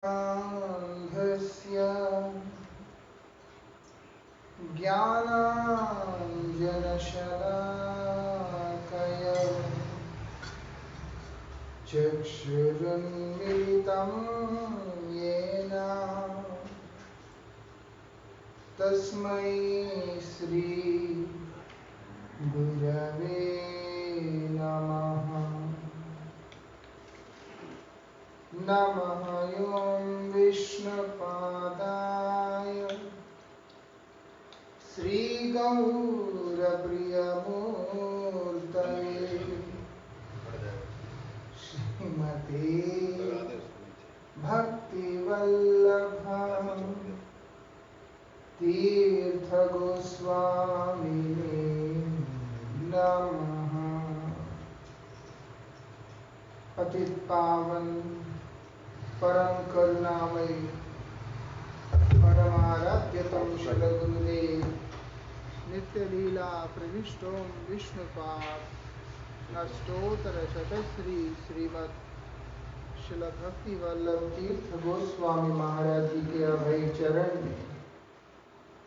अन्धस्य ज्ञानाञ्जनशलाकया चक्षुरुन्मिलितं येन तस्मै श्री गुरवे नमः। नमः ॐ विष्णुपादाय श्रीगौरप्रियमूर्तये श्रीमते भक्तिवल्लभ तीर्थगोस्वामिने नमः। पतित पावन परम करुणामय परमाराध्यतम श्री गुरुदेव नित्य लीला प्रविष्टों विष्णुपाद अष्टोत्तर शतश्री श्रीमद श्रील भक्ति वल्लभ तीर्थ गोस्वामी महाराज जी के अभय चरण में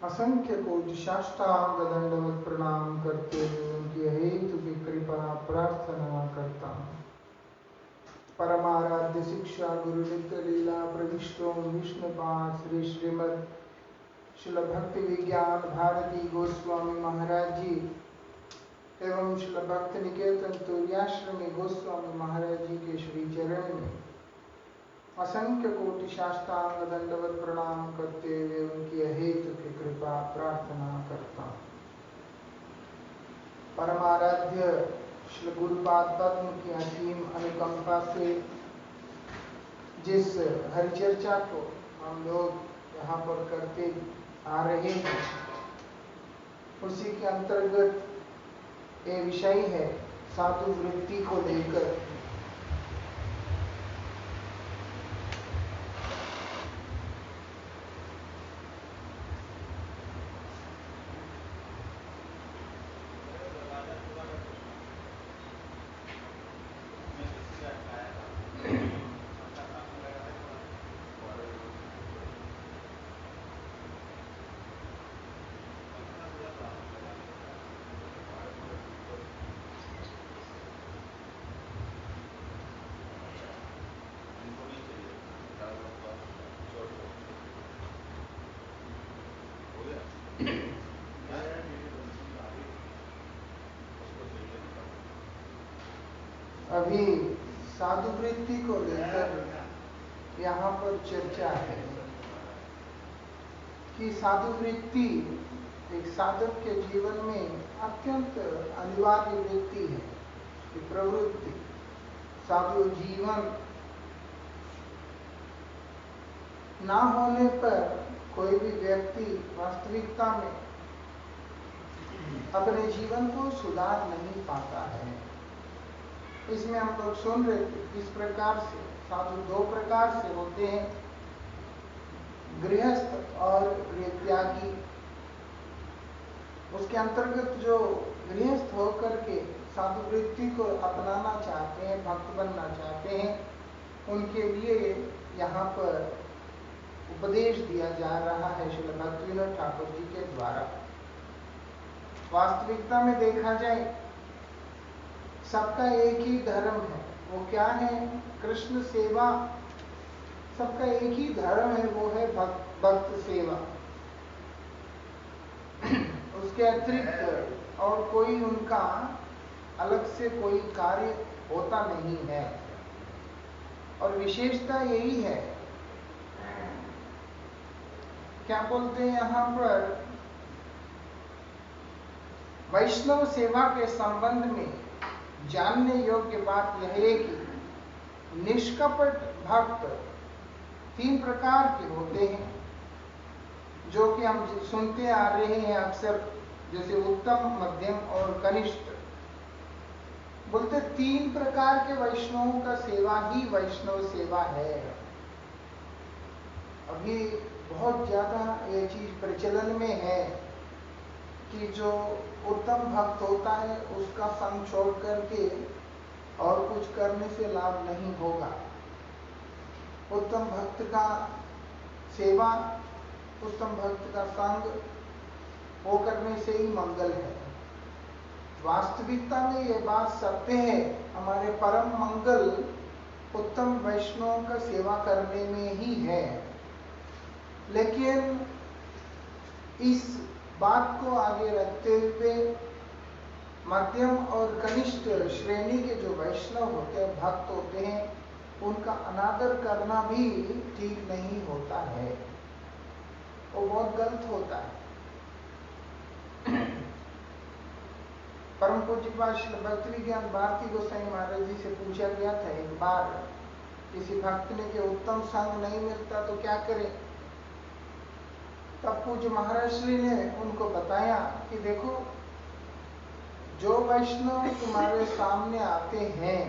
असंख्य कोटि साष्टांग दंडवत प्रणाम करते हुए उनकी हेतु की कृपा प्रार्थना करता हूँ। परमाराध्य शिक्षा गुरु नित्य लीला प्रविष्टों विष्णुपाद श्री श्रीमद श्रील भक्ति विज्ञान भारती गोस्वामी महाराज जी एवं श्रील भक्ति निकेतन तुर्याश्रमी गोस्वामी महाराज जी के श्री चरण में असंख्य कोटि साष्टांग दंडवत प्रणाम करते हुए उनकी अहेतु की कृपा प्रार्थना करता हूँ। परमाराध्य श्री गुरुपाद पद्म की असीम अनुकंपा से जिस हरिचर्चा को हम लोग यहाँ पर करते आ रहे हैं उसी के अंतर्गत ये विषय है साधु वृत्ति को लेकर। अभी साधु वृत्ति को लेकर यहाँ पर चर्चा है कि साधु वृत्ति एक साधक के जीवन में अत्यंत अनिवार्य वृत्ति है कि प्रवृत्ति साधु जीवन ना होने पर कोई भी व्यक्ति वास्तविकता में अपने जीवन को सुधार नहीं पाता है। इसमें हम लोग सुन रहे थे इस प्रकार से साधु दो प्रकार से होते हैं, गृहस्थ और गृहत्यागी। उसके अंतर्गत जो गृहस्थ होकर के साधु वृत्ति को अपनाना चाहते हैं, भक्त बनना चाहते हैं, उनके लिए यहाँ पर उपदेश दिया जा रहा है श्री भक्तिविनोद ठाकुर जी के द्वारा। वास्तविकता में देखा जाए सबका एक ही धर्म है, वो क्या है? कृष्ण सेवा। सबका एक ही धर्म है, वो है भक्त सेवा। उसके अतिरिक्त और कोई उनका अलग से कोई कार्य होता नहीं है। और विशेषता यही है, क्या बोलते हैं यहाँ पर, वैष्णव सेवा के संबंध में जानने योग्य बात यह है कि निष्कपट भक्त तीन प्रकार के होते हैं, जो कि हम सुनते आ रहे हैं अक्सर, जैसे उत्तम, मध्यम और कनिष्ठ। बोलते तीन प्रकार के वैष्णवों का सेवा ही वैष्णव सेवा है। अभी बहुत ज्यादा ये चीज प्रचलन में है कि जो उत्तम भक्त होता है उसका संग छोड़ करके और कुछ करने से लाभ नहीं होगा। उत्तम भक्त का सेवा, उत्तम भक्त का संग वो करने से ही मंगल है। वास्तविकता में ये बात सत्य है, हमारे परम मंगल उत्तम वैष्णव का सेवा करने में ही है। लेकिन इस बात को आगे रखते हुए मध्यम और कनिष्ठ श्रेणी के जो वैष्णव होते हैं, भक्त होते हैं, उनका अनादर करना भी ठीक नहीं होता है, वो बहुत गलत होता है। परम पूज्यपाद श्री भक्ति विज्ञान भारती गोसाई महाराज जी से पूछा गया था एक बार, किसी भक्त ने के उत्तम संग नहीं मिलता तो क्या करें? तब पूज्य महाराज श्री ने उनको बताया कि देखो, जो वैष्णव तुम्हारे सामने आते हैं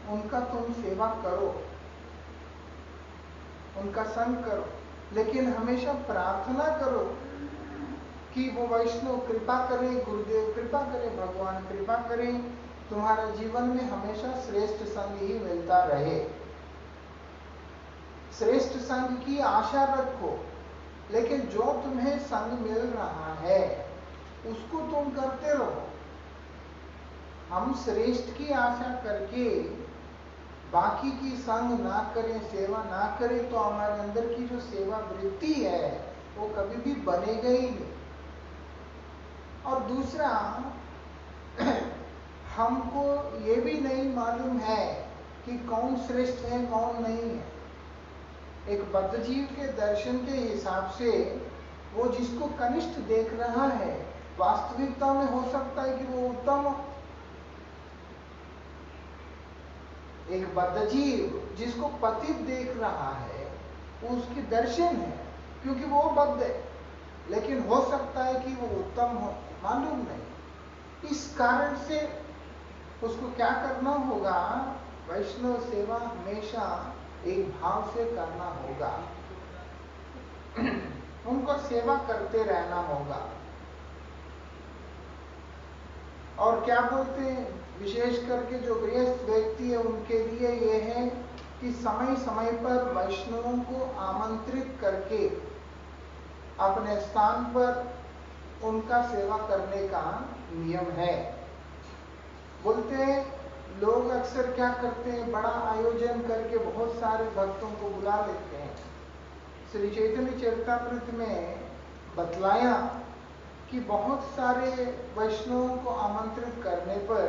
उनका तुम सेवा करो, उनका संग करो, लेकिन हमेशा प्रार्थना करो कि वो वैष्णव कृपा करें, गुरुदेव कृपा करें, भगवान कृपा करें, तुम्हारे जीवन में हमेशा श्रेष्ठ संग ही मिलता रहे। श्रेष्ठ संग की आशा रखो, लेकिन जो तुम्हें संग मिल रहा है उसको तुम करते रहो। हम श्रेष्ठ की आशा करके बाकी की संग ना करें, सेवा ना करें, तो हमारे अंदर की जो सेवा वृत्ति है वो कभी भी बनेगा ही नहीं। और दूसरा, हमको ये भी नहीं मालूम है कि कौन श्रेष्ठ है कौन नहीं है। एक बद्धजीव के दर्शन के हिसाब से वो जिसको कनिष्ठ देख रहा है, वास्तविकता में हो सकता है कि वो उत्तम। एक बद्धजीव जिसको पतित देख रहा है, उसकी दर्शन है क्योंकि वो बद्ध है, लेकिन हो सकता है कि वो उत्तम हो, मालूम नहीं। इस कारण से उसको क्या करना होगा? वैष्णव सेवा हमेशा एक भाव से करना होगा, उनको सेवा करते रहना होगा। और क्या बोलते हैं, विशेष करके जो गृहस्थ व्यक्ति है उनके लिए ये है कि समय समय पर वैष्णवों को आमंत्रित करके अपने स्थान पर उनका सेवा करने का नियम है। बोलते हैं लोग अक्सर क्या करते हैं, बड़ा आयोजन करके बहुत सारे भक्तों को बुला लेते हैं। श्री चैतन्य चरितामृत में बतलाया कि बहुत सारे वैष्णवों को आमंत्रित करने पर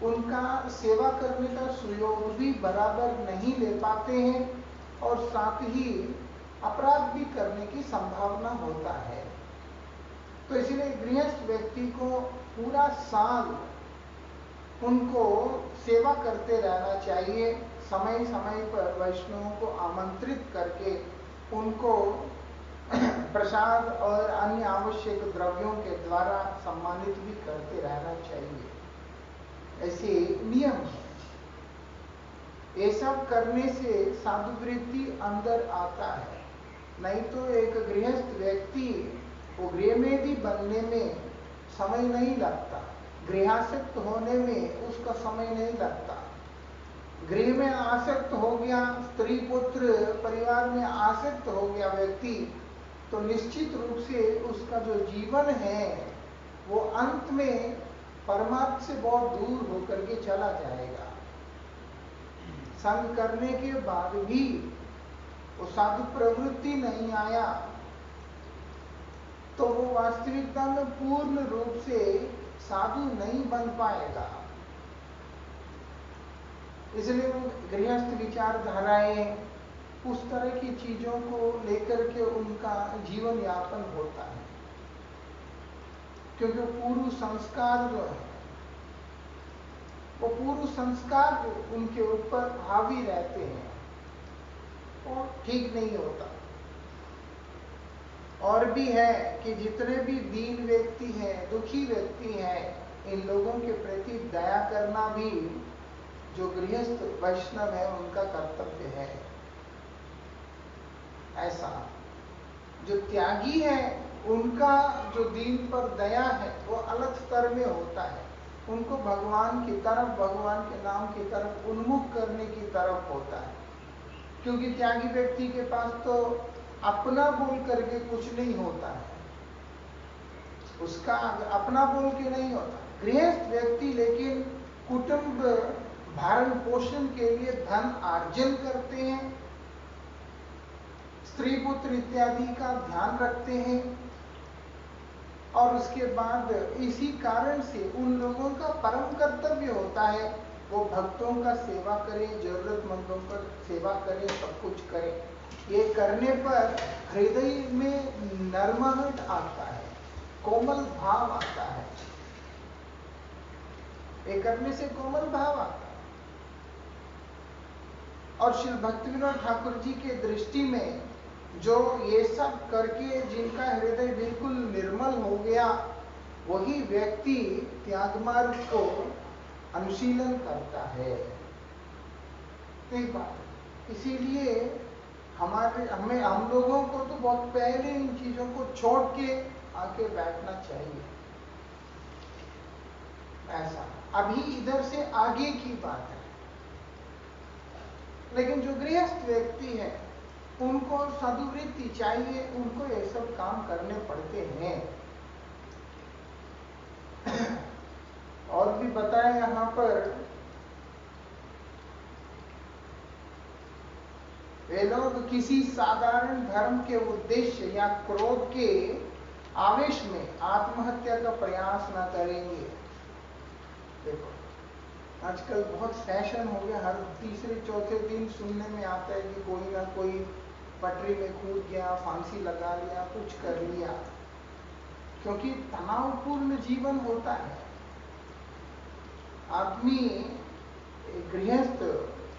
उनका सेवा करने का सुयोग भी बराबर नहीं ले पाते हैं और साथ ही अपराध भी करने की संभावना होता है। तो इसलिए गृहस्थ व्यक्ति को पूरा साल उनको सेवा करते रहना चाहिए, समय समय पर वैष्णवों को आमंत्रित करके उनको प्रसाद और अन्य आवश्यक द्रव्यों के द्वारा सम्मानित भी करते रहना चाहिए, ऐसे नियम है। ये सब करने से साधुवृत्ति अंदर आता है, नहीं तो एक गृहस्थ व्यक्ति वो गृह में भी बनने में समय नहीं लगता, गृहासक्त होने में उसका समय नहीं लगता। गृह में आसक्त हो गया, स्त्री पुत्र परिवार में आसक्त हो गया व्यक्ति, तो निश्चित रूप से उसका जो जीवन है वो अंत में परमार्थ से बहुत दूर होकर के चला जाएगा। संग करने के बाद भी वो साधु प्रवृत्ति नहीं आया तो वो वास्तविकता में पूर्ण रूप से साधु नहीं बन पाएगा। इसलिए वो गृहस्थ विचारधाराएं, उस तरह की चीजों को लेकर के उनका जीवन यापन होता है, क्योंकि पूर्व संस्कार जो है वो पूर्व संस्कार उनके ऊपर हावी रहते हैं और ठीक नहीं होता। और भी है कि जितने भी दीन व्यक्ति हैं, दुखी व्यक्ति हैं, इन लोगों के प्रति दया करना भी जो गृहस्थ वैष्णव है उनका कर्तव्य है। ऐसा जो त्यागी है उनका जो दीन पर दया है वो अलग स्तर में होता है, उनको भगवान की तरफ, भगवान के नाम की तरफ उन्मुख करने की तरफ होता है। क्योंकि त्यागी व्यक्ति के पास तो अपना बोल करके कुछ नहीं होता है, उसका अपना बोल के नहीं होता। गृहस्थ व्यक्ति लेकिन कुटुंब भरण पोषण के लिए धन अर्जन करते हैं, स्त्री पुत्र इत्यादि का ध्यान रखते हैं, और उसके बाद इसी कारण से उन लोगों का परम कर्तव्य होता है वो भक्तों का सेवा करें, जरूरतमंदों का सेवा करें, सब कुछ करें। ये करने पर हृदय में नरमाहट आता है, कोमल भाव आता है, ये करने से कोमल भाव आता है। और श्री भक्तिविनोद ठाकुर जी के दृष्टि में जो ये सब करके जिनका हृदय बिल्कुल निर्मल हो गया, वही व्यक्ति त्याग मार्ग को अनुशीलन करता है। एक बात, इसीलिए हम लोगों को तो बहुत पहले इन चीजों को छोड़ के आके बैठना चाहिए। ऐसा अभी इधर से आगे की बात है। लेकिन जो गृहस्थ व्यक्ति है उनको सदुवृत्ति चाहिए, उनको ये सब काम करने पड़ते हैं। और भी बताया यहाँ पर, वे लोग किसी साधारण धर्म के उद्देश्य या क्रोध के आवेश में आत्महत्या का प्रयास न करेंगे। देखो आजकल बहुत फैशन हो गया, हर तीसरे चौथे दिन सुनने में आता है कि कोई ना कोई पटरी में कूद गया, फांसी लगा लिया, कुछ कर लिया, क्योंकि तनावपूर्ण जीवन होता है। आदमी गृहस्थ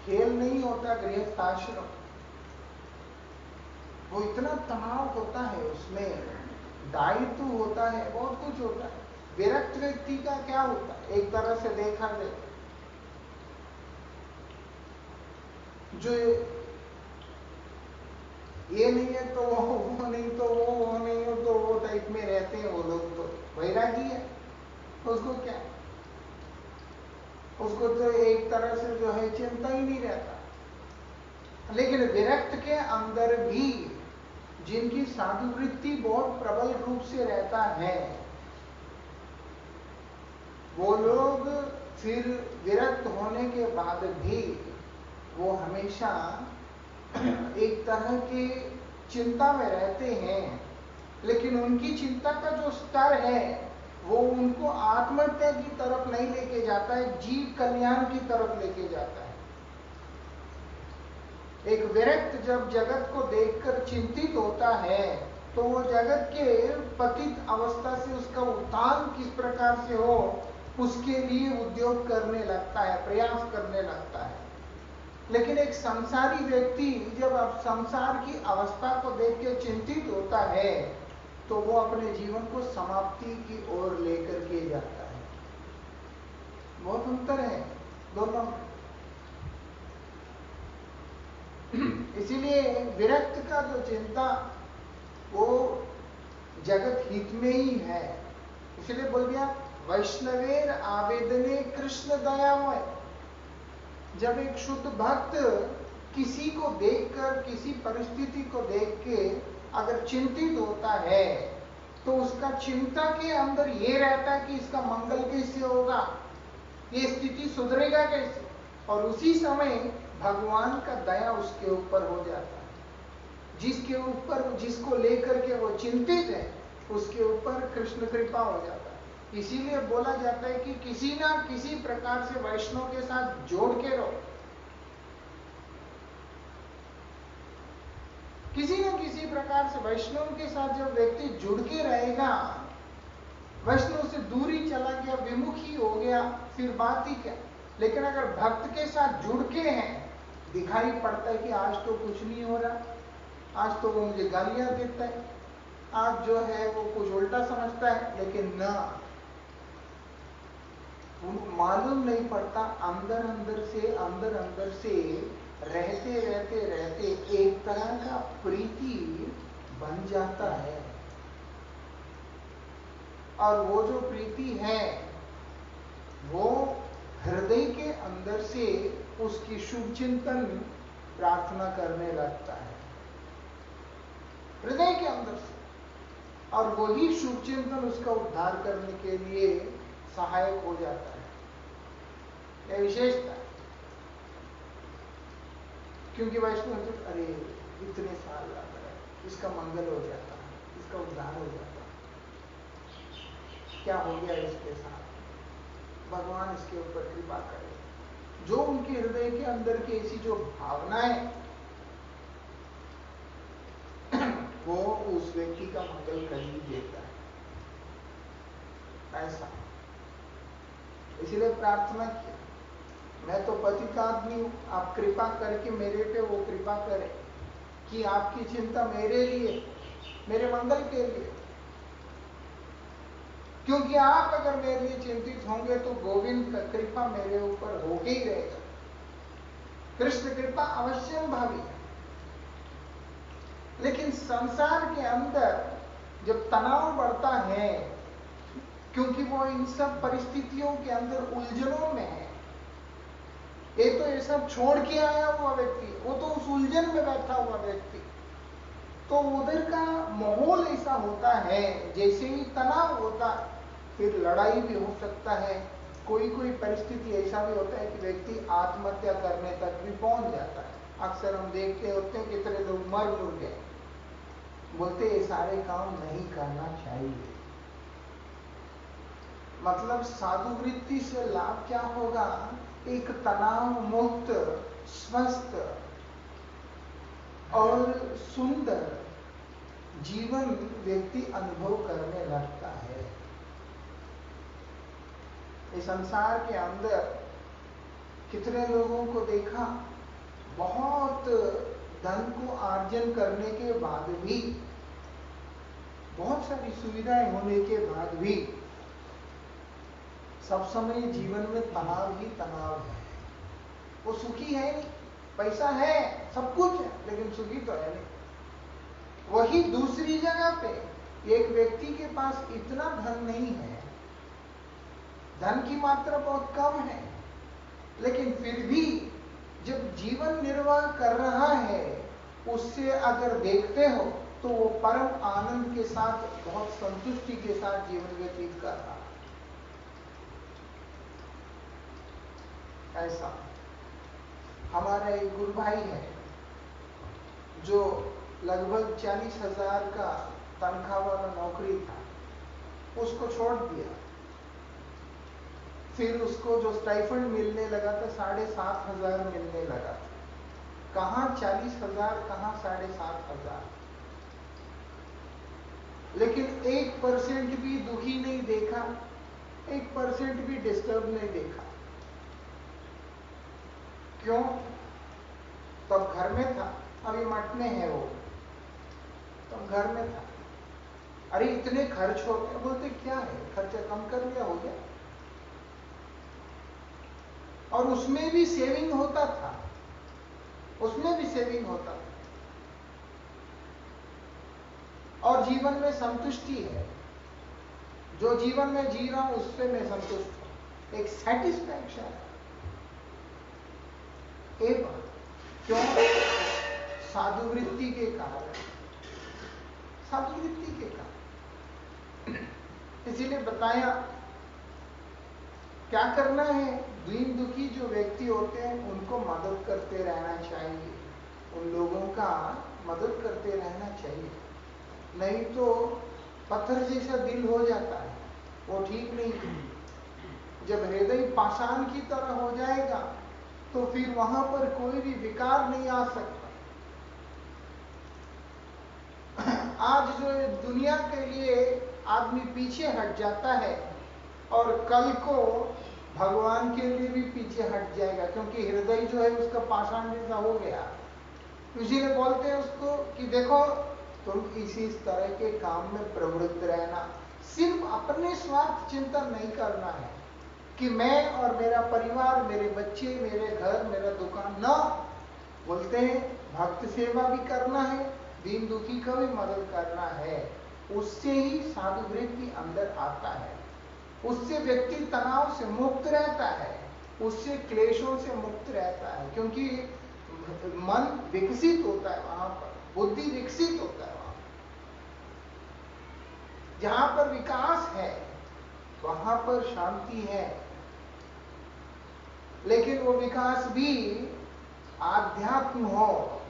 खेल नहीं होता, गृहस्थ आश्रम, वो इतना तनाव होता है, उसमें दायित्व होता है, बहुत कुछ होता है। विरक्त व्यक्ति का क्या होता है, एक तरह से देखा जाए जो ये नहीं है तो वो नहीं तो वो नहीं हो तो वो टाइप में रहते हैं वो लोग, तो वैरागी है, उसको क्या, उसको तो एक तरह से जो है चिंता ही नहीं रहता। लेकिन विरक्त के अंदर भी जिनकी साधुवृत्ति बहुत प्रबल रूप से रहता है, वो लोग फिर विरक्त होने के बाद भी वो हमेशा एक तरह की चिंता में रहते हैं। लेकिन उनकी चिंता का जो स्तर है वो उनको आत्महत्या की तरफ नहीं लेके जाता है, जीव कल्याण की तरफ लेके जाता है। एक विरक्त जब जगत को देखकर चिंतित होता है तो वो जगत के पतित अवस्था से उसका उत्थान किस प्रकार से हो उसके लिए उद्योग करने लगता है, प्रयास करने लगता है। लेकिन एक संसारी व्यक्ति जब अब संसार की अवस्था को देख के चिंतित होता है तो वो अपने जीवन को समाप्ति की ओर लेकर के जाता है। बहुत अंतर है दोनों में। इसीलिए विरक्त का जो चिंता वो जगत हित में ही है। इसलिए बोल दिया वैष्णवेर आवेदने कृष्ण दयामय। जब एक शुद्ध भक्त किसी को देखकर, किसी परिस्थिति को देख के अगर चिंतित होता है तो उसका चिंता के अंदर ये रहता है कि इसका मंगल कैसे होगा, ये स्थिति सुधरेगा कैसे, और उसी समय भगवान का दया उसके ऊपर हो जाता है। जिसके ऊपर, जिसको लेकर के वो चिंतित है उसके ऊपर कृष्ण कृपा हो जाता है। इसीलिए बोला जाता है कि किसी ना किसी प्रकार से वैष्णव के साथ जोड़ के रहो। किसी न किसी प्रकार से वैष्णव के साथ जब व्यक्ति जुड़ के रहेगा, वैष्णव से दूरी चला गया, विमुखी हो गया, फिर बात ही क्या। लेकिन अगर भक्त के साथ जुड़ के हैं, दिखाई पड़ता है कि आज तो कुछ नहीं हो रहा, आज तो वो मुझे गालियां देता है, आज जो है वो कुछ उल्टा समझता है, लेकिन ना, मालूम नहीं पड़ता, अंदर अंदर से रहते रहते एक तरह का प्रीति बन जाता है। और वो जो प्रीति है वो हृदय के अंदर से उसकी शुभ चिंतन प्रार्थना करने लगता है हृदय के अंदर से, और वही शुभ चिंतन उसका उद्धार करने के लिए सहायक हो जाता है। यह विशेषता है, क्योंकि वैष्णव तो अरे इतने साल लग रहे, इसका मंगल हो जाता है, इसका उद्धार हो जाता है, क्या हो गया इसके साथ, भगवान इसके ऊपर कृपा करे। जो उनके हृदय के अंदर की ऐसी जो भावनाएं, वो उस व्यक्ति का मंगल कर ही देता है। ऐसा इसलिए प्रार्थना किया, मैं तो पतित आदमी हूं, आप कृपा करके मेरे पे वो कृपा करें कि आपकी चिंता मेरे लिए, मेरे मंगल के लिए, क्योंकि आप अगर मेरे लिए चिंतित होंगे तो गोविंद का कृपा मेरे ऊपर हो ही रहेगा। कृष्ण कृपा अवश्य भावी है। लेकिन संसार के अंदर जब तनाव बढ़ता है, क्योंकि वो इन सब परिस्थितियों के अंदर उलझनों में है, ये तो ये सब छोड़ के आया हुआ व्यक्ति, वो तो उस उलझन में बैठा हुआ व्यक्ति, तो उधर का माहौल ऐसा होता है, जैसे ही तनाव होता फिर लड़ाई भी हो सकता है। कोई कोई परिस्थिति ऐसा भी होता है कि व्यक्ति आत्महत्या करने तक भी पहुंच जाता है। अक्सर हम देखते होते हैं कितने लोग मर गए, बोलते ये सारे काम नहीं करना चाहिए। मतलब साधु वृत्ति से लाभ क्या होगा, एक तनाव मुक्त, स्वस्थ और सुंदर जीवन व्यक्ति अनुभव करने लगता है। इस संसार के अंदर कितने लोगों को देखा, बहुत धन को आर्जन करने के बाद भी, बहुत सारी सुविधाएं होने के बाद भी सब समय जीवन में तनाव ही तनाव है। वो सुखी है नहीं, पैसा है, सब कुछ है, लेकिन सुखी तो है नहीं। वही दूसरी जगह पे एक व्यक्ति के पास इतना धन नहीं है, धन की मात्रा बहुत कम है, लेकिन फिर भी जब जीवन निर्वाह कर रहा है, उससे अगर देखते हो तो वो परम आनंद के साथ, बहुत संतुष्टि के साथ जीवन व्यतीत कर रहा है। ऐसा हमारा एक गुरु भाई है जो लगभग 40,000 का तनख्वाह वाला नौकरी था, उसको छोड़ दिया। फिर उसको जो स्टाइफंड मिलने लगा था 7,500 मिलने लगा था। कहाँ 40,000, कहाँ 7,500, लेकिन 1% भी दुखी नहीं देखा, 1% भी डिस्टर्ब नहीं देखा। क्यों? तब घर में था, अभी मठ में है वो, तब घर में था। अरे इतने खर्च हो गए, बोलते क्या है, खर्चा कम कर लिया, हो गया। और उसमें भी सेविंग होता था, उसमें भी सेविंग होता था, और जीवन में संतुष्टि है। जो जीवन में जी रहा हूं उससे मैं संतुष्ट हूं, एक सेटिस्फैक्शन है। एक क्यों? साधु वृत्ति के कारण, साधु वृत्ति के कारण। इसीलिए बताया क्या करना है। दीन दुखी जो व्यक्ति होते हैं उनको मदद करते रहना चाहिए, उन लोगों का मदद करते रहना चाहिए, नहीं तो पत्थर जैसा दिल हो जाता है, वो ठीक नहीं है। जब हृदय पाषाण की तरह हो जाएगा तो फिर वहां पर कोई भी विकार नहीं आ सकता। आज जो दुनिया के लिए आदमी पीछे हट जाता है, और कल को भगवान के लिए भी पीछे हट जाएगा, क्योंकि हृदय जो है उसका पाषाण जैसा हो गया। इसीलिए बोलते हैं उसको कि देखो तुम इसी तरह के काम में प्रवृत्त रहना, सिर्फ अपने स्वार्थ चिंतन नहीं करना है कि मैं और मेरा परिवार, मेरे बच्चे, मेरे घर, मेरा दुकान, ना। बोलते हैं भक्त सेवा भी करना है, दीन दुखी का भी मदद करना है। उससे ही साधु वृत्ति अंदर आता है, उससे व्यक्ति तनाव से मुक्त रहता है, उससे क्लेशों से मुक्त रहता है। क्योंकि मन विकसित होता है वहां पर, बुद्धि विकसित होता है वहां। जहां पर विकास है वहां पर शांति है, लेकिन वो विकास भी आध्यात्म हो।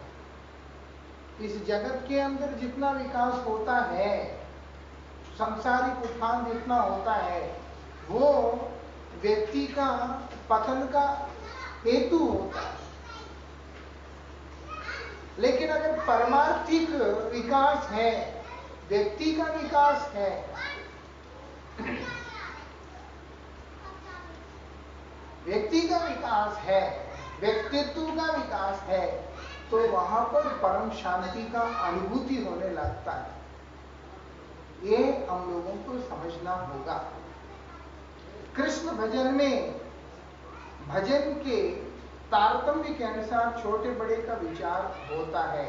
इस जगत के अंदर जितना विकास होता है, सांसारिक उत्थान जितना होता है, वो व्यक्ति का पतन का हेतु होता है। लेकिन अगर परमार्थिक विकास है, व्यक्ति का विकास है, व्यक्ति का विकास है, व्यक्तित्व का विकास है, तो वहां पर परम शांति का अनुभूति होने लगता है। ये हम लोगों को समझना होगा। कृष्ण भजन में भजन के तारतम्य के अनुसार छोटे बड़े का विचार होता है।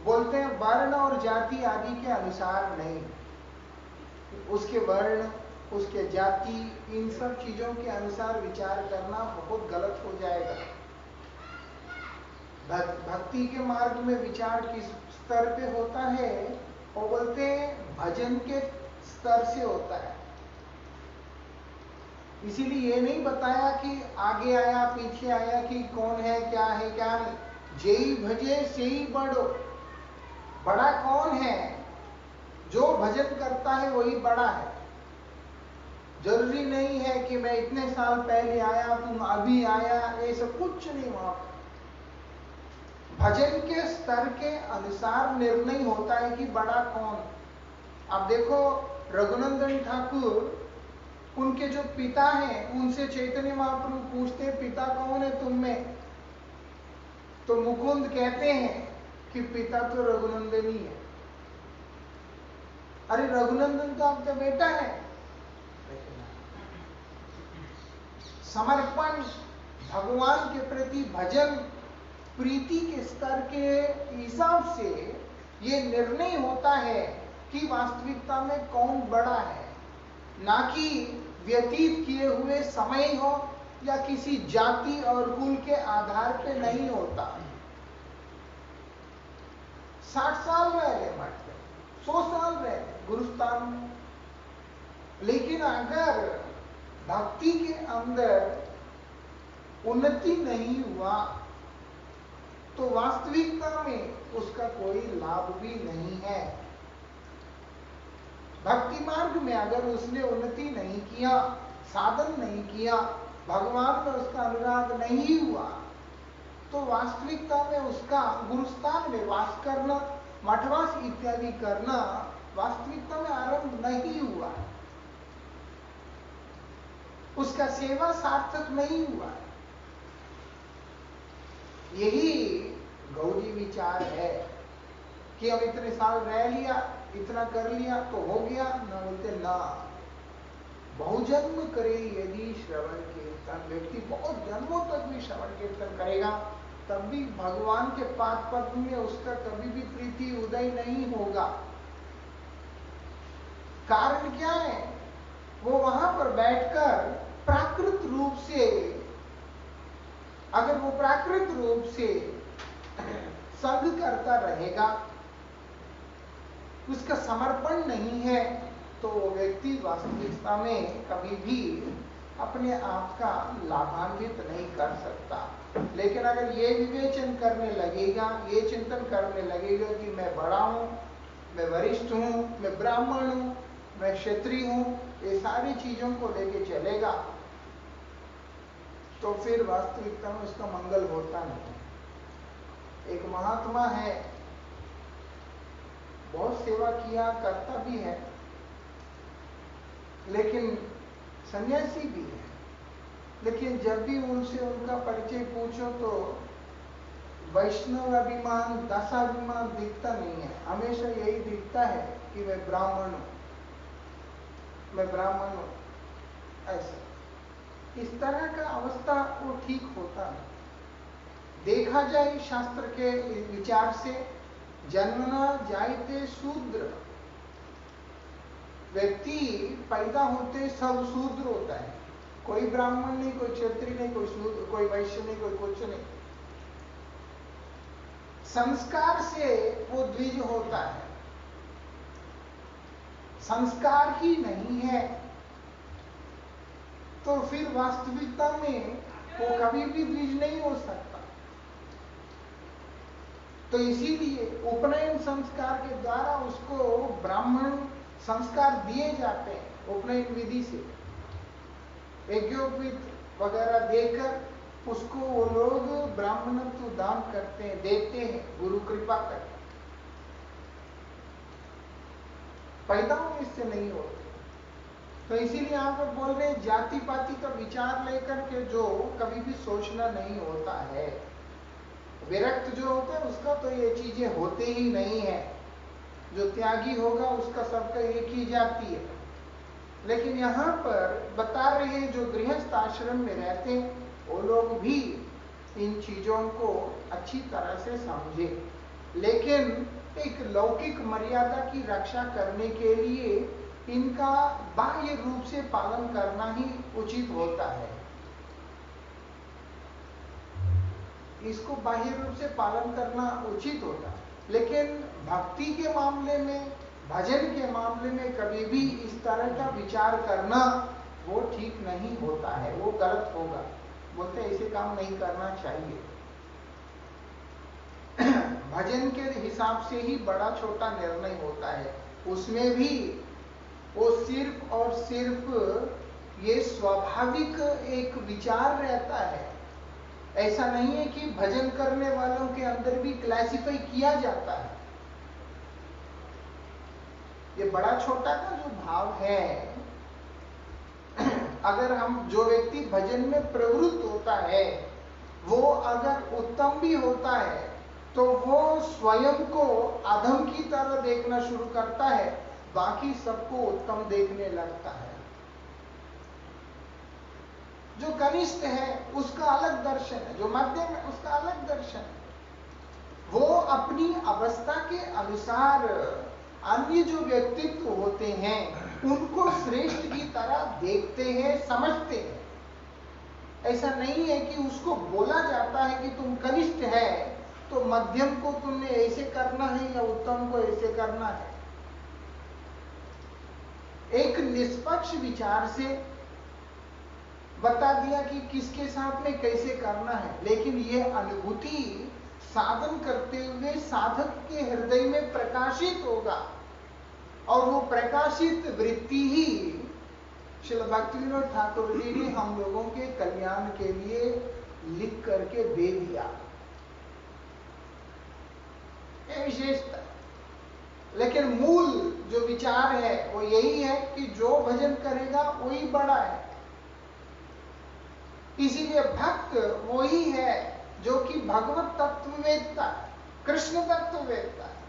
बोलते हैं वर्ण और जाति आदि के अनुसार नहीं, उसके वर्ण, उसके जाति, इन सब चीजों के अनुसार विचार करना बहुत गलत हो जाएगा। भक्ति के मार्ग में विचार किस स्तर पे होता है, वो बोलते हैं भजन के स्तर से होता है। इसीलिए ये नहीं बताया कि आगे आया पीछे आया कि कौन है क्या नहीं। जेई भजे सेई बड़ो। बड़ा कौन है? जो भजन करता है वही बड़ा है। जरूरी नहीं है कि मैं इतने साल पहले आया, तुम अभी आया, ये सब कुछ नहीं। वहां पर भजन के स्तर के अनुसार निर्णय होता है कि बड़ा कौन। अब देखो रघुनंदन ठाकुर, उनके जो पिता हैं, उनसे चैतन्य महाप्रभु पूछते हैं पिता कौन है तुम में? तो मुकुंद कहते हैं कि पिता तो रघुनंदन ही है। अरे रघुनंदन तो आपका बेटा है। समर्पण, भगवान के प्रति भजन, प्रीति के स्तर के हिसाब से ये निर्णय होता है कि वास्तविकता में कौन बड़ा है, ना कि व्यतीत किए हुए समय हो या किसी जाति और कुल के आधार पे नहीं होता। 60 साल रह ले मठ में, 100 साल रह ले गुरुस्थान में, लेकिन अगर भक्ति के अंदर उन्नति नहीं हुआ तो वास्तविकता में उसका कोई लाभ भी नहीं है। भक्ति मार्ग में अगर उसने उन्नति नहीं किया, साधन नहीं किया, भगवान में उसका अनुराग नहीं हुआ, तो वास्तविकता में उसका गुरुस्थान में वास करना, मठवास इत्यादि करना वास्तविकता में आरंभ नहीं हुआ, उसका सेवा सार्थक नहीं हुआ। यही गौड़ी विचार है कि हम इतने साल रह लिया, इतना कर लिया तो हो गया ना। बोलते ना, बहुजन्म करे यदि श्रवण कीर्तन। व्यक्ति बहुत जन्मों तक भी श्रवण कीर्तन करेगा तब भी भगवान के पाद पद्म में उसका कभी भी प्रीति उदय नहीं होगा। कारण क्या है? वो वहां पर बैठकर प्राकृत रूप से, अगर वो प्राकृत रूप से संग करता रहेगा, उसका समर्पण नहीं है, तो वो व्यक्ति वास्तविकता में कभी भी अपने आप का लाभान्वित नहीं कर सकता। लेकिन अगर ये विवेचन करने लगेगा, ये चिंतन करने लगेगा कि मैं बड़ा हूं, मैं वरिष्ठ हूं, मैं ब्राह्मण हूं, मैं क्षत्रिय हूं, ये सारी चीजों को लेके चलेगा, तो फिर वास्तविकता में उसका मंगल होता नहीं। एक महात्मा है, बहुत सेवा किया, करता भी है, लेकिन सन्यासी भी है, लेकिन जब भी उनसे उनका परिचय पूछो तो वैष्णव अभिमान, दशाभिमान दिखता नहीं है। हमेशा यही दिखता है कि मैं ब्राह्मण हूं, मैं ब्राह्मण हूं, ऐसा। इस तरह का अवस्था वो ठीक होता नहीं। देखा जाए शास्त्र के विचार से, जन्मना जायते शूद्र, व्यक्ति पैदा होते सब शूद्र होता है। कोई ब्राह्मण नहीं, कोई क्षत्रिय नहीं, कोई शूद्र, कोई वैश्य नहीं, कोई कुछ नहीं। संस्कार से वो द्विज होता है, संस्कार ही नहीं है तो फिर वास्तविकता में वो कभी भी द्विज नहीं हो सकता। तो इसीलिए उपनयन संस्कार के द्वारा उसको ब्राह्मण संस्कार दिए जाते हैं। उपनयन विधि से यज्ञोपवीत वगैरह देकर उसको वो लोग ब्राह्मणत्व दान करते हैं, देते हैं, गुरु कृपा करते, पैदा इससे नहीं होते। तो इसीलिए यहाँ पर बोल रहे हैं जाति पाति का विचार लेकर के जो कभी भी सोचना नहीं होता है। विरक्त जो होता है उसका तो ये चीजें होते ही नहीं है। जो त्यागी होगा उसका सबका एक ही जाति है। लेकिन यहाँ पर बता रहे हैं जो गृहस्थ आश्रम में रहते हैं वो लोग भी इन चीजों को अच्छी तरह से समझे, लेकिन एक लौकिक मर्यादा की रक्षा करने के लिए इनका बाह्य रूप से पालन करना ही उचित होता है। इसको बाह्य रूप से पालन करना उचित होता है, लेकिन भक्ति के मामले में, भजन के मामले में कभी भी इस तरह का विचार करना वो ठीक नहीं होता है, वो गलत होगा। बोलते ऐसे काम नहीं करना चाहिए। भजन के हिसाब से ही बड़ा छोटा निर्णय होता है, उसमें भी वो सिर्फ और सिर्फ ये स्वाभाविक एक विचार रहता है। ऐसा नहीं है कि भजन करने वालों के अंदर भी क्लासिफाई किया जाता है। ये बड़ा छोटा का जो भाव है, अगर हम जो व्यक्ति भजन में प्रवृत्त होता है वो अगर उत्तम भी होता है तो वो स्वयं को अधम की तरह देखना शुरू करता है, बाकी सबको उत्तम देखने लगता है। जो कनिष्ठ है उसका अलग दर्शन है, जो मध्यम है उसका अलग दर्शन है। वो अपनी अवस्था के अनुसार अन्य जो व्यक्तित्व होते हैं उनको श्रेष्ठ की तरह देखते हैं, समझते हैं। ऐसा नहीं है कि उसको बोला जाता है कि तुम कनिष्ठ है तो मध्यम को तुमने ऐसे करना है या उत्तम को ऐसे करना है। एक निष्पक्ष विचार से बता दिया कि किसके साथ में कैसे करना है, लेकिन यह अनुभूति साधन करते हुए साधक के हृदय में प्रकाशित होगा और वो प्रकाशित वृत्ति ही श्रील भक्तिविनोद ठाकुर जी ने हम लोगों के कल्याण के लिए लिख करके दे दिया। ये विशेषता, लेकिन मूल जो विचार है वो यही है कि जो भजन करेगा वही बड़ा है। इसीलिए भक्त वही है जो कि भगवत तत्व वेदता है, कृष्ण तत्व वेदता है।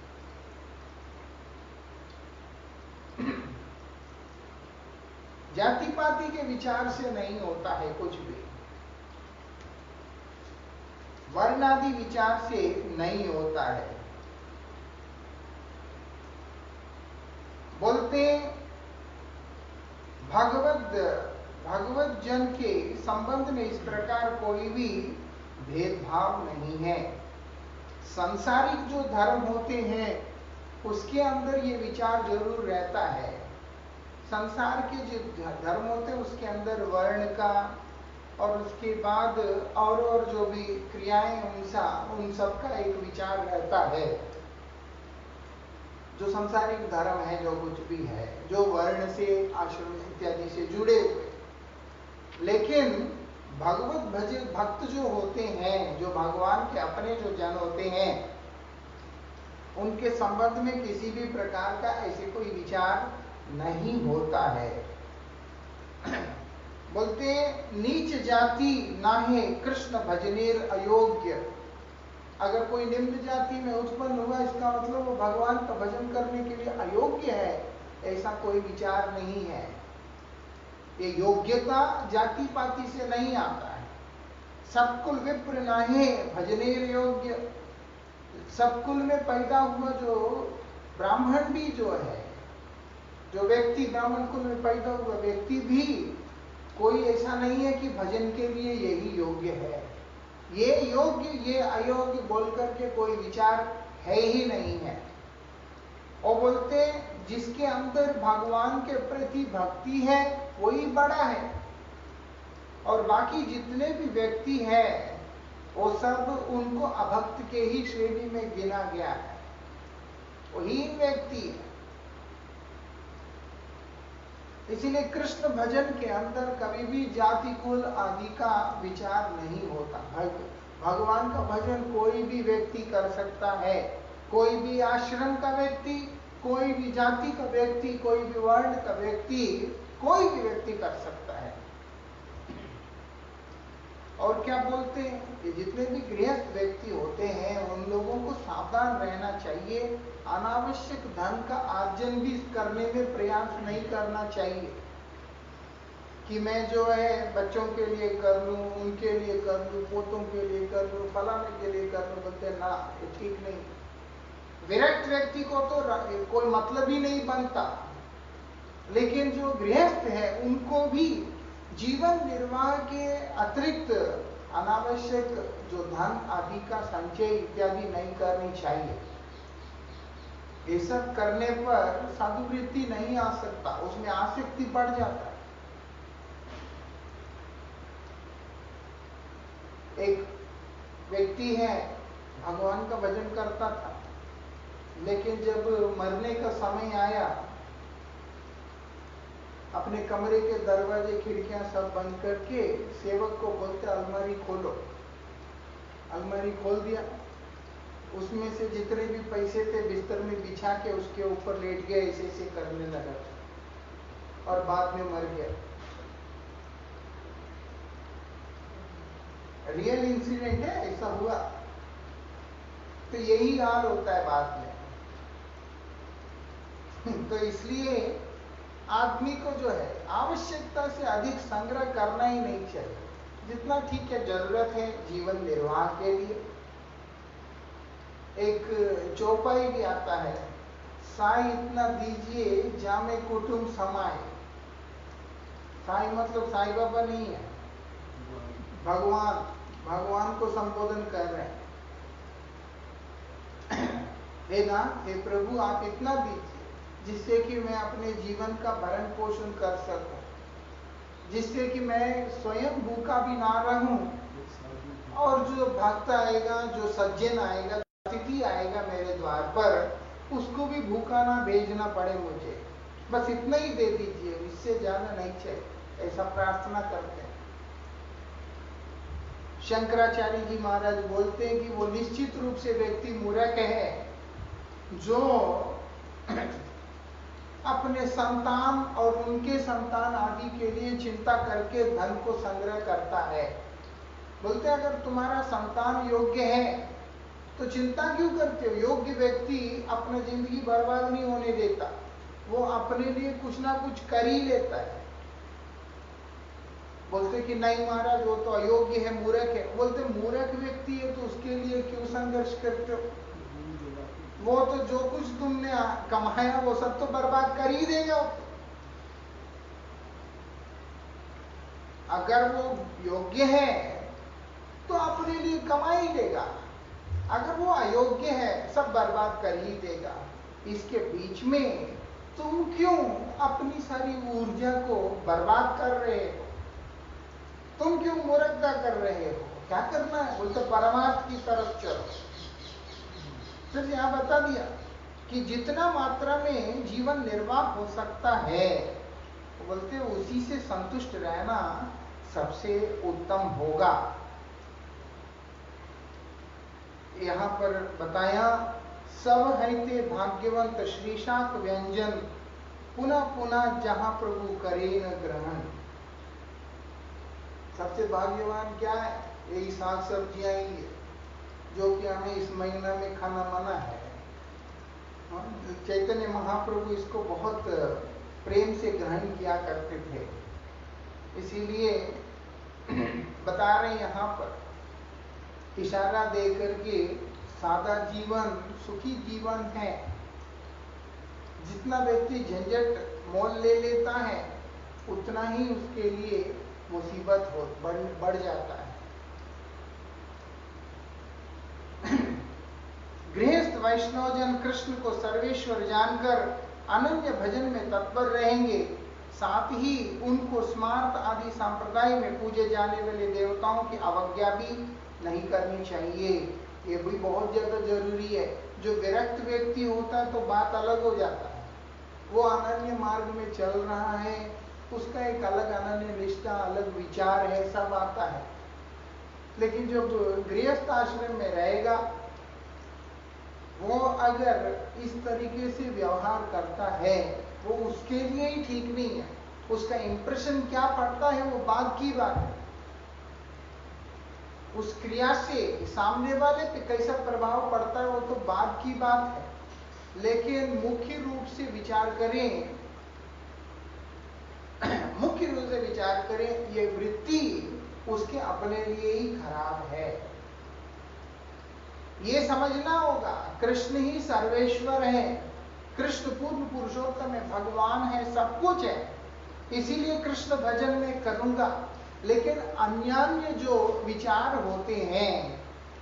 जाति पाति के विचार से नहीं होता है कुछ भी, वर्णादि विचार से नहीं होता है। बोलते भगवत जन के संबंध में इस प्रकार कोई भी भेदभाव नहीं है। सांसारिक जो धर्म होते हैं उसके अंदर ये विचार जरूर रहता है। संसार के जो धर्म होते हैं उसके अंदर वर्ण का और उसके बाद और जो भी क्रियाएं उन सब का एक विचार रहता है। जो सांसारिक धर्म है, जो कुछ भी है, जो वर्ण से, आश्रम इत्यादि से जुड़े हुए, लेकिन भगवत भक्त जो होते हैं, जो भगवान के अपने जो जन होते हैं, उनके संबंध में किसी भी प्रकार का ऐसे कोई विचार नहीं होता है। बोलते नीच जाति नाहे कृष्ण भजनेर अयोग्य। अगर कोई निम्न जाति में उत्पन्न हुआ इसका मतलब वो भगवान का भजन करने के लिए अयोग्य है, ऐसा कोई विचार नहीं है। ये योग्यता जाति पाति से नहीं आता है। सबकुल विप्र नाहे भजनेर योग्य। सबकुल में पैदा हुआ जो ब्राह्मण भी जो है, जो व्यक्ति ब्राह्मण कुल में पैदा हुआ व्यक्ति भी कोई ऐसा नहीं है कि भजन के लिए यही योग्य है। ये योग्य ये अयोग्य बोल करके कोई विचार है ही नहीं है। और बोलते हैं जिसके अंदर भगवान के प्रति भक्ति है वही बड़ा है, और बाकी जितने भी व्यक्ति है वो सब उनको अभक्त के ही श्रेणी में गिना गया है, वही व्यक्ति है। इसीलिए कृष्ण भजन के अंदर कभी भी जाति कुल आदि का विचार नहीं होता। भगवान का भजन कोई भी व्यक्ति कर सकता है, कोई भी आश्रम का व्यक्ति, कोई भी जाति का व्यक्ति, कोई भी वर्ण का व्यक्ति, कोई भी व्यक्ति कर सकता है। और क्या बोलते हैं कि जितने भी गृहस्थ व्यक्ति होते हैं उन लोगों को सावधान रहना चाहिए, अनावश्यक धन का अर्जन भी करने में प्रयास नहीं करना चाहिए कि मैं जो है बच्चों के लिए कर लूं, उनके लिए कर लूं, पोतों के लिए कर लूं, फलाने के लिए कर लूं। बोलते ना, ये ठीक नहीं। विरक्त व्यक्ति को तो कोई मतलब ही नहीं बनता, लेकिन जो गृहस्थ है उनको भी जीवन निर्वाह के अतिरिक्त अनावश्यक जो धन आदि का संचय इत्यादि नहीं करनी चाहिए। ये सब करने पर साधुवृत्ति नहीं आ सकता, उसमें आसक्ति बढ़ जाता है। एक व्यक्ति है भगवान का भजन करता था, लेकिन जब मरने का समय आया अपने कमरे के दरवाजे खिड़कियां सब बंद करके सेवक को बोलते अलमारी खोलो। अलमारी खोल दिया, उसमें से जितने भी पैसे थे बिस्तर में बिछा के उसके ऊपर लेट गया, ऐसे ऐसे करने लगा और बाद में मर गया। रियल इंसिडेंट है, ऐसा हुआ। तो यही हाल होता है बाद में। तो इसलिए आदमी को जो है आवश्यकता से अधिक संग्रह करना ही नहीं चाहिए, जितना ठीक है जरूरत है जीवन निर्वाह के लिए। एक चौपाई भी आता है, साई इतना दीजिए जामे कुटुंब समाए। साई मतलब साई बाबा नहीं है, भगवान को संबोधन कर रहे हैं। हे नाथ, हे प्रभु, आप इतना दीजिए जिससे कि मैं अपने जीवन का भरण पोषण कर सकूं, जिससे कि मैं स्वयं भूखा भी ना रहूं, और जो भक्त आएगा, जो सज्जन आएगा, अतिथि आएगा मेरे द्वार पर, उसको भी भूखा ना भेजना पड़े मुझे। बस इतना ही दे दीजिए, इससे ज्यादा नहीं चाहिए। ऐसा प्रार्थना करते हैं। शंकराचार्य जी महाराज बोलते हैं कि वो निश्चित रूप से व्यक्ति मूर्ख है जो अपने संतान और उनके संतान आदि के लिए चिंता करके धन को संग्रह करता है। बोलते हैं अगर तुम्हारा संतान योग्य है तो चिंता क्यों करते हो? योग्य व्यक्ति अपना जिंदगी बर्बाद नहीं होने देता, वो अपने लिए कुछ ना कुछ कर ही लेता है। बोलते कि नहीं महाराज वो तो अयोग्य है, मूर्ख है। बोलते मूर्ख व्यक्ति है तो उसके लिए क्यों संघर्ष करते हो? वो तो जो कुछ तुमने कमाया वो सब तो बर्बाद कर ही देगा। अगर वो योग्य है तो अपने लिए कमा ही लेगा, अगर वो अयोग्य है सब बर्बाद कर ही देगा। इसके बीच में तुम क्यों अपनी सारी ऊर्जा को बर्बाद कर रहे हो? तुम क्यों मूर्खता कर रहे हो? क्या करना है? बोलते परमार्थ की तरफ चलो। फिर यहाँ बता दिया कि जितना मात्रा में जीवन निर्वाह हो सकता है, बोलते उसी से संतुष्ट रहना सबसे उत्तम होगा। यहाँ पर बताया सब है ते भाग्यवंत श्रीशाक व्यंजन, पुनः पुनः जहां प्रभु करे न ग्रहण। सबसे भाग्यवान क्या है? यही साग सब्जियां ही है जो कि हमें इस महीना में खाना मना है। चैतन्य महाप्रभु इसको बहुत प्रेम से ग्रहण किया करते थे, इसीलिए बता रहे यहाँ पर इशारा दे करके सादा जीवन सुखी जीवन है। जितना व्यक्ति झंझट मोल ले लेता है उतना ही उसके लिए मुसीबत बढ़ जाता है। वैष्णव जन कृष्ण को सर्वेश्वर जानकर अनन्य भजन में तत्पर रहेंगे, साथ ही उनको स्मार्त आदि संप्रदाय में पूजे जाने वाले देवताओं की अवज्ञा भी नहीं करनी चाहिए। ये भी बहुत ज्यादा जरूरी है। जो विरक्त व्यक्ति होता है तो बात अलग हो जाता है, वो अनन्य मार्ग में चल रहा है, उसका एक अलग अनन्य निष्ठा, अलग विचार है, सब आता है। लेकिन जो गृहस्थ आश्रम में रहेगा वो अगर इस तरीके से व्यवहार करता है वो उसके लिए ही ठीक नहीं है। उसका इंप्रेशन क्या पड़ता है वो बाद की बात है। उस क्रिया से सामने वाले पे कैसा प्रभाव पड़ता है वो तो बाद की बात है। लेकिन मुख्य रूप से विचार करें, ये वृत्ति उसके अपने लिए ही खराब है। ये समझना होगा, कृष्ण ही सर्वेश्वर है, कृष्ण पूर्ण पुरुषोत्तम है, भगवान है, सब कुछ है, इसीलिए कृष्ण भजन में करूंगा। लेकिन अन्यान्य जो विचार होते हैं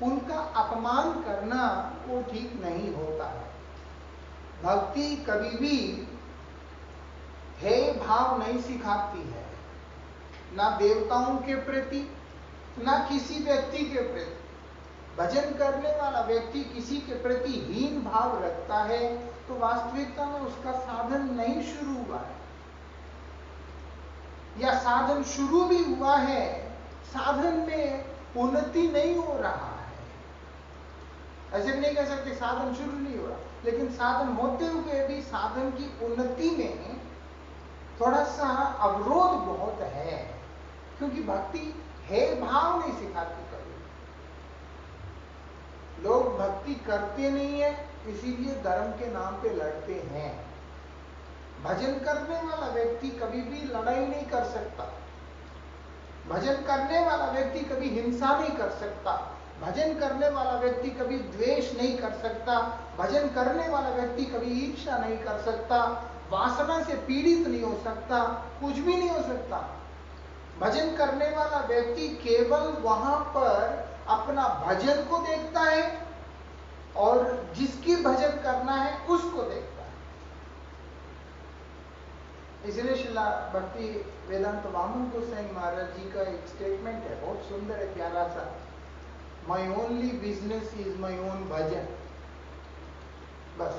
उनका अपमान करना वो ठीक नहीं होता है। भक्ति कभी भी हे भाव नहीं सिखाती है, ना देवताओं के प्रति ना किसी व्यक्ति के प्रति। भजन करने वाला व्यक्ति किसी के प्रति हीन भाव रखता है तो वास्तविकता में उसका साधन नहीं शुरू हुआ है, या साधन शुरू भी हुआ है, साधन में उन्नति नहीं हो रहा है। ऐसे भी नहीं कह सकते साधन शुरू नहीं हो रहा, लेकिन साधन होते हुए भी साधन की उन्नति में थोड़ा सा अवरोध बहुत है, क्योंकि भक्ति है भाव नहीं सिखाती। लोग भक्ति करते नहीं है, इसीलिए धर्म के नाम पे लड़ते हैं। भजन करने वाला व्यक्ति कभी भी लड़ाई नहीं कर सकता, भजन करने वाला व्यक्ति कभी हिंसा नहीं कर सकता, भजन करने वाला व्यक्ति कभी द्वेष नहीं कर सकता, भजन करने वाला व्यक्ति कभी ईर्ष्या नहीं कर सकता, वासना से पीड़ित नहीं हो सकता, कुछ भी नहीं हो सकता। भजन करने वाला व्यक्ति केवल वहां पर अपना भजन को देखता है और जिसकी भजन करना है उसको देखता है। इसलिए श्रीला भक्ति वेदांत वामन गोसाई महाराज जी का एक स्टेटमेंट है, बहुत सुंदर है, प्यारा सा। My only business is my own bhajan. बस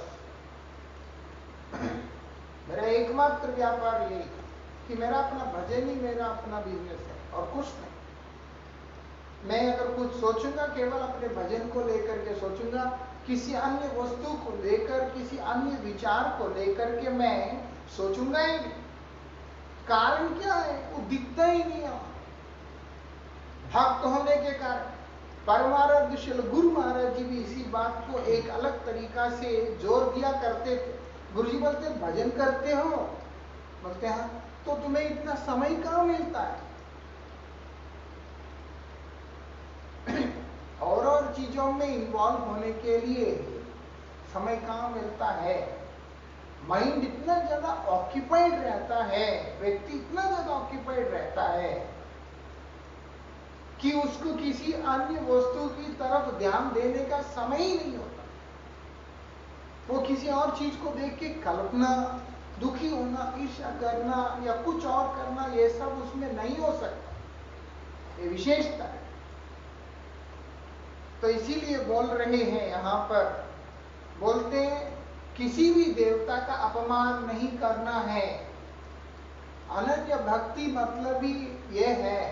मेरा एकमात्र व्यापार यही कि मेरा अपना भजन ही मेरा अपना बिजनेस है और कुछ नहीं। मैं अगर कुछ सोचूंगा केवल अपने भजन को लेकर के सोचूंगा, किसी अन्य वस्तु को लेकर, किसी अन्य विचार को लेकर के मैं सोचूंगा ही नहीं। कारण क्या है? वो दिखता ही नहीं है। भक्त होने के कारण परमाराध्य श्री गुरु महाराज जी भी इसी बात को एक अलग तरीका से जोर दिया करते थे। गुरु जी बोलते भजन करते हो, बोलते हैं तो तुम्हें इतना समय कहाँ मिलता है? और चीजों में इन्वॉल्व होने के लिए समय कहाँ मिलता है? माइंड इतना ज्यादा ऑक्यूपाइड रहता है, व्यक्ति इतना ज्यादा ऑक्यूपाइड रहता है कि उसको किसी अन्य वस्तु की तरफ ध्यान देने का समय ही नहीं होता। वो किसी और चीज को देख के कल्पना, दुखी होना, ईर्ष्या करना या कुछ और करना, ये सब उसमें नहीं हो सकता। ये विशेषता है। तो इसीलिए बोल रहे हैं यहां पर, बोलते हैं किसी भी देवता का अपमान नहीं करना है। अनन्य भक्ति मतलब ही यह है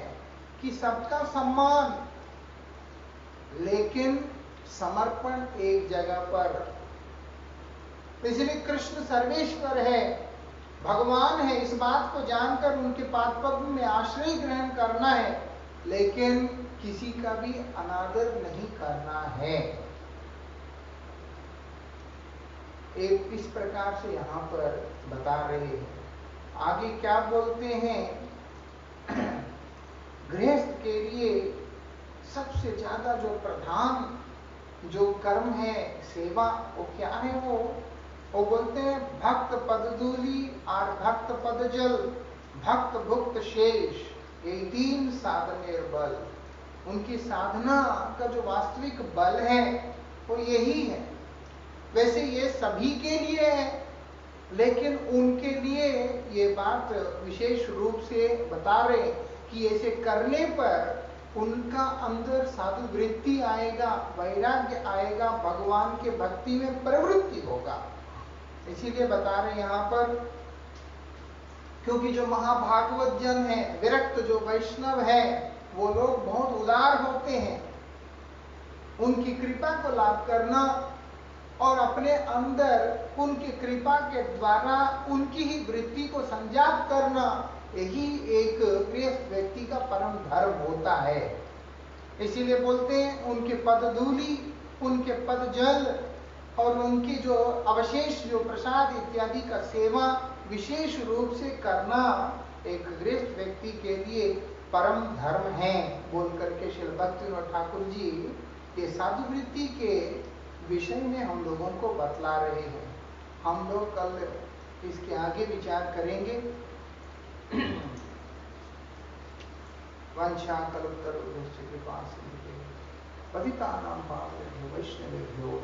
कि सबका सम्मान, लेकिन समर्पण एक जगह पर। इसलिए कृष्ण सर्वेश्वर है, भगवान है, इस बात को जानकर उनके पादपद्म में आश्रय ग्रहण करना है, लेकिन किसी का भी अनादर नहीं करना है। एक इस प्रकार से यहाँ पर बता रहे हैं। आगे क्या बोलते हैं? गृहस्थ के लिए सबसे ज्यादा जो प्रधान जो कर्म है, सेवा, वो क्या है? वो बोलते हैं भक्त पदधूलि और भक्त पद जल, भक्त भुक्त शेष, ये तीन साधनेर बल। उनकी साधना का जो वास्तविक बल है वो यही है। वैसे ये सभी के लिए है, लेकिन उनके लिए ये बात विशेष रूप से बता रहे कि ऐसे करने पर उनका अंदर साधु वृत्ति आएगा, वैराग्य आएगा, भगवान के भक्ति में प्रवृत्ति होगा। इसीलिए बता रहे यहाँ पर, क्योंकि जो महाभागवत जन है, विरक्त जो वैष्णव है, वो लोग बहुत उदार होते हैं। उनकी कृपा को लाभ करना और अपने अंदर उनकी कृपा के द्वारा उनकी ही वृत्ति को संजात करना, यही एक गृहस्थ व्यक्ति का परम धर्म होता है। इसीलिए बोलते हैं उनके पद धूलि, उनके पद जल और उनकी जो अवशेष जो प्रसाद इत्यादि का सेवा विशेष रूप से करना एक गृहस्थ व्यक्ति के लिए परम धर्म है, बोल करके श्री भक्तिविनोद ठाकुर जी ये साधु वृत्ति के विषय में हम लोगों को बतला रहे हैं। हम लोग कल इसके आगे विचार करेंगे। वंशा कल्पतरुभ्यश्च कृपा सिंधुभ्यः पतितानां पावनेभ्यो वैष्णवेभ्यो